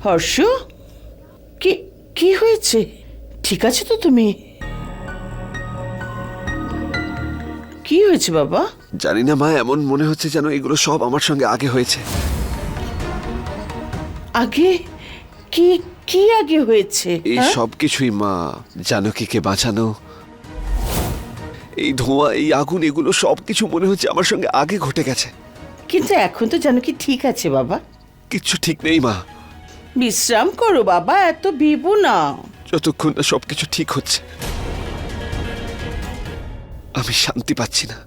হর্ষ, কি কি হয়েছে? ঠিক আছে তো তুমি? কি হয়েছে বাবা? জানি না মা, এমন মনে হচ্ছে যেন এগুলো সব আমার সঙ্গে আগে হয়েছে। আগে? কি কি আগে হয়েছে? এই সব কিছুই মা, জানকীকে বাঁচানো, এই ধোঁয়া, এই আগুন, এগুলো সবকিছু মনে হচ্ছে আমার সঙ্গে আগে ঘটে গেছে। কিন্তু এখন তো জানকী ঠিক আছে বাবা। কিচ্ছু ঠিক নেই মা। বিশ্রাম করো বাবা, এত ভেবো না। যতক্ষণ না সবকিছু ঠিক হচ্ছে আমি শান্তি পাচ্ছি না।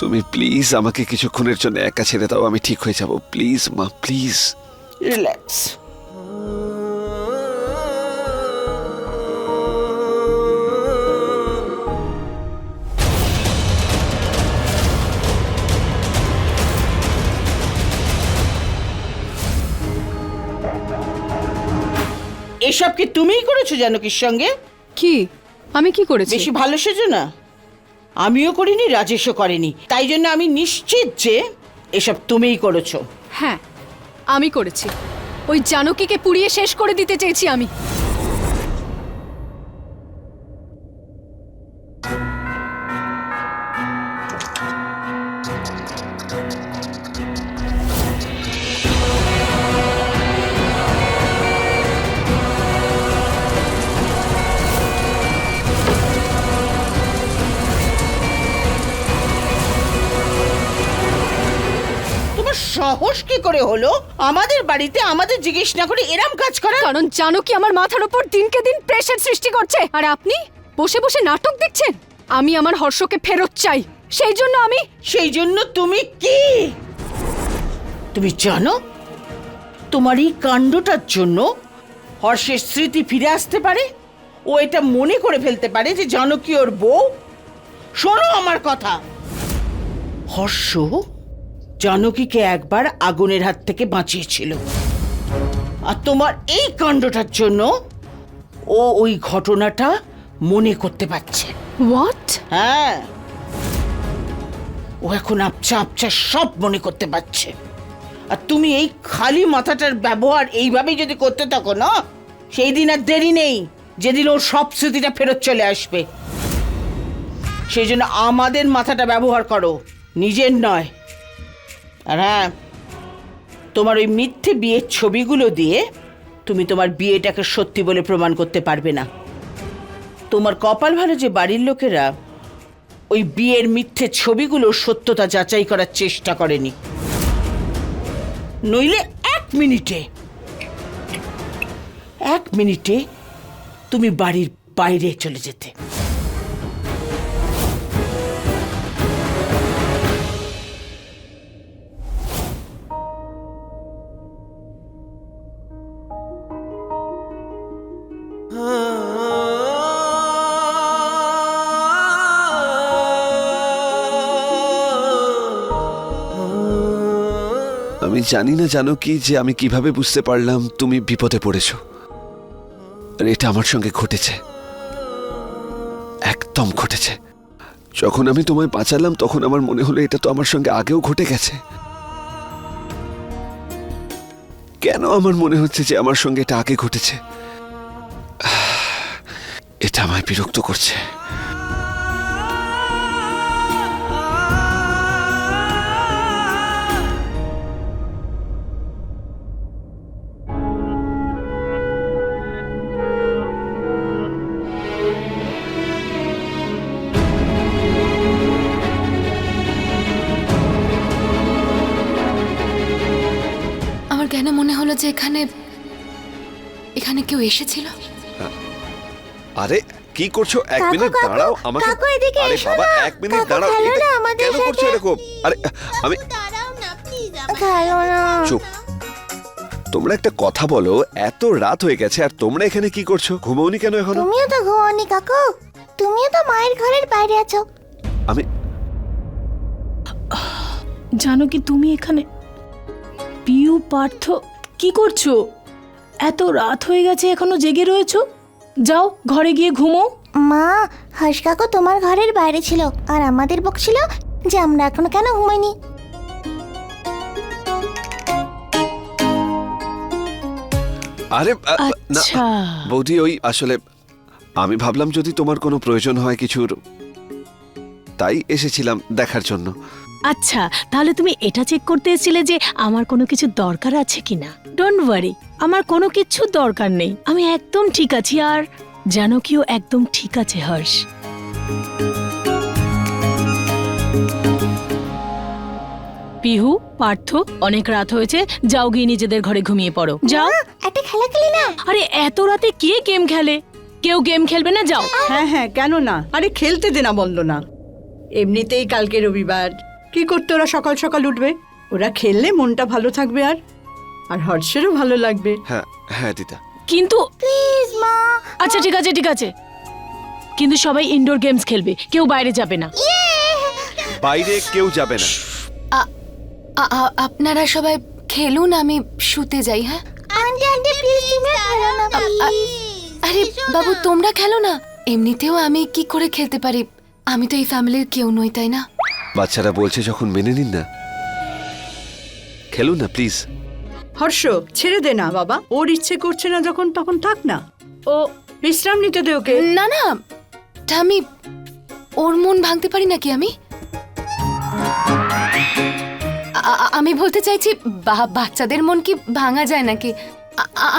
তুমি প্লিজ আমাকে কিছুক্ষণের জন্য একা ছেড়ে দাও, আমি ঠিক হয়ে যাব। প্লিজ মা, প্লিজ। রিল্যাক্স। এসব কি তুমিই করেছো জানকীর সঙ্গে? কি? আমি কি করেছি? বেশি ভালো সেজো না। আমিও করিনি, রাজেশও করেনি, তাই জন্য আমি নিশ্চিত যে এসব তুমিই করেছো। হ্যাঁ, আমি করেছি। ওই জানকীকে পুড়িয়ে শেষ করে দিতে চেয়েছি আমি। তোমার সাহস কি করে হলো আমাদের বাড়িতে আমাদের জিজ্ঞেস না করে এরম কাজ করা? কারণ জানকী আমার মাথার উপর দিনকে দিন প্রেশার সৃষ্টি করছে, আর আপনি বসে বসে নাটক দেখছেন। আমি আমার হর্ষকে ফেরত চাই, সেই জন্য আমি। সেই জন্য তুমি কি? তুমি জানো তোমার এই কাণ্ডটার জন্য হর্ষের স্মৃতি ফিরে আসতে পারে। ও এটা মনে করে ফেলতে পারে যে জানকী ওর বউ। শোনো আমার কথা, হর্ষ জানকীকে একবার আগুনের হাত থেকে বাঁচিয়েছিল, আর তোমার এই কাণ্ডটার জন্য ও ওই ঘটনাটা মনে করতে পারছে। হোয়াট? হ্যাঁ, ও এখন আপচা আপচা সব মনে করতে পারছে। আর তুমি এই খালি মাথাটার ব্যবহার এইভাবেই যদি করতে থাকো না, সেই দিন আর দেরি নেই যেদিন ওর সব স্মৃতিটা ফেরত চলে আসবে। সেই জন্য আমাদের মাথাটা ব্যবহার করো, নিজের নয়। আর হ্যাঁ, তোমার ওই মিথ্যে বিয়ের ছবিগুলো দিয়ে তুমি তোমার বিয়েটাকে সত্যি বলে প্রমাণ করতে পারবে না। তোমার কপাল ভালো যে বাড়ির লোকেরা ওই বিয়ের মিথ্যে ছবিগুলো সত্যতা যাচাই করার চেষ্টা করেনি, নইলে এক মিনিটে তুমি বাড়ির বাইরে চলে যেতে। আমি জানি না জানো কি, যে আমি কিভাবে বুঝতে পারলাম তুমি বিপদে পড়েছো। আর এটা আমার সঙ্গে ঘটেছে, একদম ঘটেছে। যখন আমি তোমায় বাঁচালাম তখন আমার মনে হলো এটা তো আমার সঙ্গে আগেও ঘটে গেছে। কেন আমার মনে হচ্ছে যে আমার সঙ্গে এটা আগে ঘটেছে? এটা আমায় বিরক্ত করছে। আমার কেন মনে হলো যে এখানে এখানে কেউ এসেছিল। আরে কি করছো? এক মিনিট দাঁড়াও আমাকে। আরে বাবা, এক মিনিট দাঁড়াও। কেন করছো এরকম? আরে আমি চুপ। তোমরা একটা কথা বলো, এত রাত হয়ে গেছে আর তোমরা এখানে কি করছো? ঘুমাওনি কেন এখনো? তুমিও তো ঘুমাওনি কাকু, তুমিও তো মায়ের ঘরের বাইরে আছো। আমি জানো কি তুমি এখানে? পিউ, পার্থ, কি করছো? এত রাত হয়ে গেছে এখনো জেগে রয়েছো? যাও ঘরে গিয়ে ঘুমো। মা, হর্ষ কাকু তোমার ঘরের বাইরে ছিল আর আমাদের বকছিল যে আমরা এখনো কেন ঘুমাইনি। আরে না আচ্ছা বৌদি, ওই আসলে আমি ভাবলাম যদি তোমার কোনো প্রয়োজন হয় কিছুর, তাই এসেছিলাম দেখার জন্য। আচ্ছা, তাহলে তুমি এটা চেক করতে এসেছিলে যে আমার কোনো কিছু দরকার আছে কিনা? ডোন্ট ওয়ারি, আমার কোনো কিছু দরকার নেই, আমি একদম ঠিক আছি। আর জানো কিও একদম ঠিক আছে হর্ষ। পিহু, পার্থ, অনেক রাত হয়েছে, যাও গিয়ে নিজেদের ঘরে ঘুমিয়ে পড়ো, যাও। একটা খেলা খেলি না? আরে এত রাতে কে গেম খেলে? কেউ গেম খেলবে না, যাও। হ্যাঁ হ্যাঁ, কেন না? আরে খেলতে দে না, বললো না। এমনিতেই কালকে রবিবার, কি করতে ওরা সকাল সকাল উঠবে? ওরা খেললে মনটা ভালো থাকবে, আর আর হর্ষেরও ভালো লাগবে। হ্যাঁ হ্যাঁ দিদা। কিন্তু প্লিজ মা। আচ্ছা ঠিক আছে ঠিক আছে, কিন্তু সবাই ইনডোর গেমস খেলবে, কেউ বাইরে যাবে না। বাইরে কেউ যাবে না। আপনারা সবাই খেলুন, আমি শুতে যাই। হ্যাঁ আন্টি আন্টি প্লিজ তুমি খেলো না প্লিজ। আরে বাবু, তোমরা খেলো না। এমনিতেও আমি কি করে খেলতে পারি? আমি তো এই ফ্যামিলির কেউ নই, তাই না? বাচ্চারা বলছে যখন মেনে নিন না, খেলুন না প্লিজ। হর্ষ, ছেড়ে দে না বাবা, ওর ইচ্ছে করছে না যখন, তখন থাক না, ও বিশ্রাম নিতে দে ওকে। না না, তা আমি ওর মন ভাঙতে পারি নাকি আমি? আমি বলতে চাইছি বাচ্চাদের মন কি ভাঙা যায় নাকি?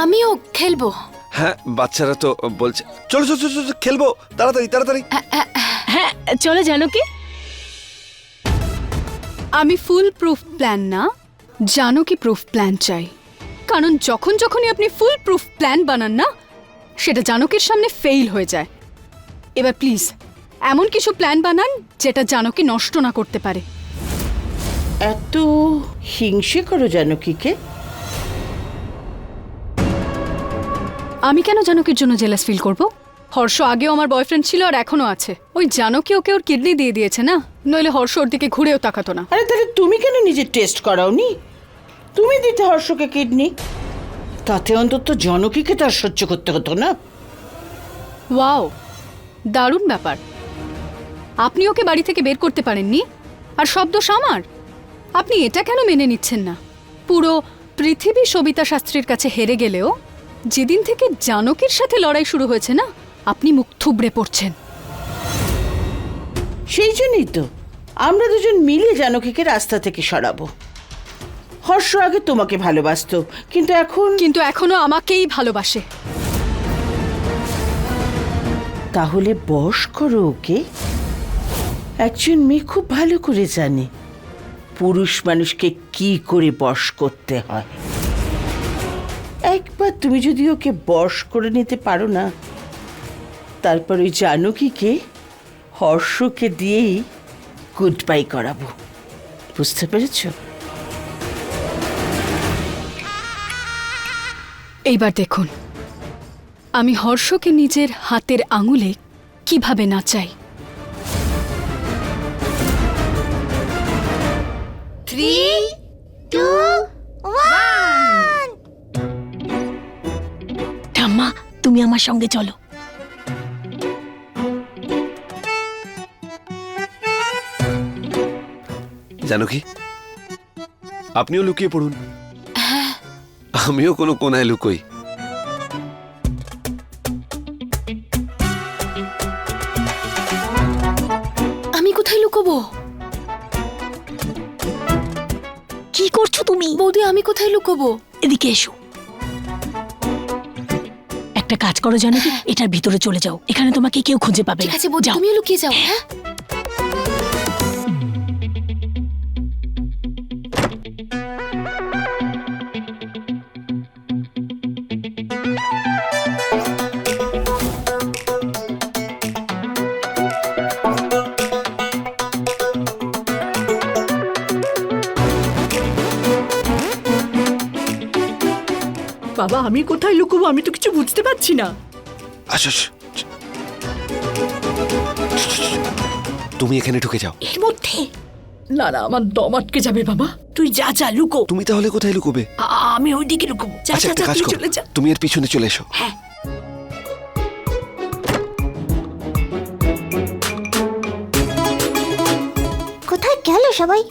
আমিও খেলবো। হ্যাঁ বাচ্চারা তো বলছে চলো চলো চলো চলো, খেলবো, তাড়াতাড়ি তাড়াতাড়ি। হ্যাঁ চলে, জানো কি, আমি ফুল প্রুফ প্ল্যান না, জানো কি প্রুফ প্ল্যান চাই। কারণ যখনই আপনি ফুল প্রুফ প্ল্যান বানান না, সেটা জানকীর সামনে ফেল হয়ে যায়। এবার প্লিজ এমন কিছু প্ল্যান বানান যেটা জানকী নষ্ট না করতে পারে। এত হিংসে করো জানকীকে? আমি কেন জানকীর জন্য জেলাস ফিল করব? হর্ষ আগেও আমার বয়ফ্রেন্ড ছিল আর এখনো আছে। ওই জানকী ওকে ওর কিডনি দিয়ে দিয়েছে না, নইলে হর্ষ ওর দিকে ঘুরেও তাকাতো না। আরে তাহলে তুমি কেন নিজের টেস্ট করাওনি? তুমি দিতে হর্ষকে কিডনি, তাতে অন্তত জানকীকে তার সহ্য করতে হতো না। ওয়াও, দারুণ ব্যাপার। আপনি ওকে বাড়ি থেকে বের করতে পারেননি, আর সব দোষ আমার। আপনি এটা কেন মেনে নিচ্ছেন না? পুরো পৃথিবী সবিতা শাস্ত্রীর কাছে হেরে গেলেও যেদিন থেকে জানকীর সাথে লড়াই শুরু হয়েছে না, আপনি মুখ থুবড়ে পড়ছেন। সেই জন্যই তো আমরা দুজন মিলে জানকীকে রাস্তা থেকে সরাবো। হর্ষ আগে তোমাকে ভালোবাসতো, কিন্তু এখনো আমাকেই ভালোবাসে। তাহলে বশ করো ওকে। একজন মেয়ে খুব ভালো করে জানে পুরুষ মানুষকে কি করে বশ করতে হয়। একবার তুমি যদি ওকে বশ করে নিতে পারো না, তারপর ওই জানকীকে হর্ষকে দিয়েই গুড বাই করাবো। বুঝতে পেরেছো? এইবার দেখুন আমি হর্ষকে নিজের হাতের আঙুলে কিভাবে নাচাই। 3, 2, 1। ঠাম্মা, তুমি আমার সঙ্গে চলো। জানকী, আপনিও লুকিয়ে পড়ুন, আমিও কোনো কোনায় লুকোই। আমি কোথায় লুকোবো? কি করছো তুমি? বৌদি, আমি কোথায় লুকোবো? এদিকে এসো। একটা কাজ করো জানো কি, এটার ভিতরে চলে যাও, এখানে তোমাকে কেউ খুঁজে পাবে ঠিক না। আছে বৌদি, যাও। তুমিও লুকিয়ে যাও। হ্যাঁ বাবা, আমি কোথায় লুকোবো? আমি তো কিছু বুঝতে পারছি না। আচ্ছা তুমি এখানে ঢুকে যাও। এর মধ্যে না না, আমার দম আটকে যাবে বাবা। তুই যা যা লুকো। তুমি তাহলে কোথায় লুকোবে? আমি ওইদিকে লুকোবো। যা আচ্ছা যা একটা যা, কাজ তুই করো, চলে যা। তুমি এর পিছনে চলে এসো। কোথায় গেল সবাই?